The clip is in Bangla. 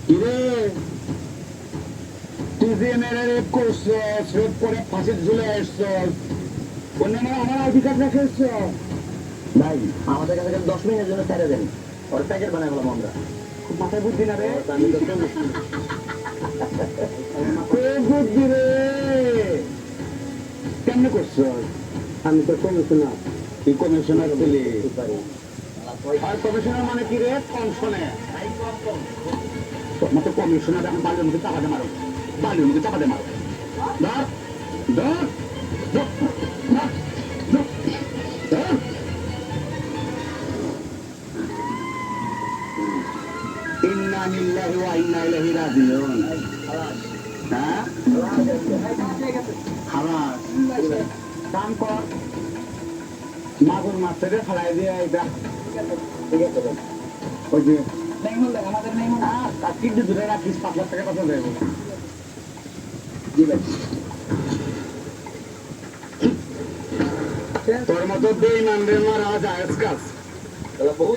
কিরে তুই যে মেয়েরা রেপ করছ রেপ করে ফাঁসি ঝুলে আসছ অন্যান্য আমার অধিকার রেখে এসছ ভাই আমাদের কাছে 10 মিনিটের জন্য ছেড়ে দেন ওর প্যাকেট বানাই বললাম আমরা খুব মাথায় বুদ্ধি না রে আমি তো চল্লিশ খুব বুদ্ধি রে কেমনে করছ আমি তো কমিশনার কি কমিশনার ছিলি পারি আর কমিশনার মানে কি রে কম শোনে তোমার তো কমিশনার এখন বালির মুখে চাপাতে মারো বালির মুখে চাপাতে মারো ধর ধর ধর, ধর, ধর, ধর। ইন্না লিল্লাহি ওয়া ইন্না ইলাইহি রাজিউন হ্যাঁ খালাস কাম কর মাগুর মাছের ফেলাই দিয়ে এটা ঠিক আছে ভাই ওই যে আমাদের নেই আর কিডনি দূরে রাখিস 5 লাখ টাকা কথা দেবো জি ভাই তোর মতো বেইমান রে মারা জায়েজ কাজ তাহলে বহুত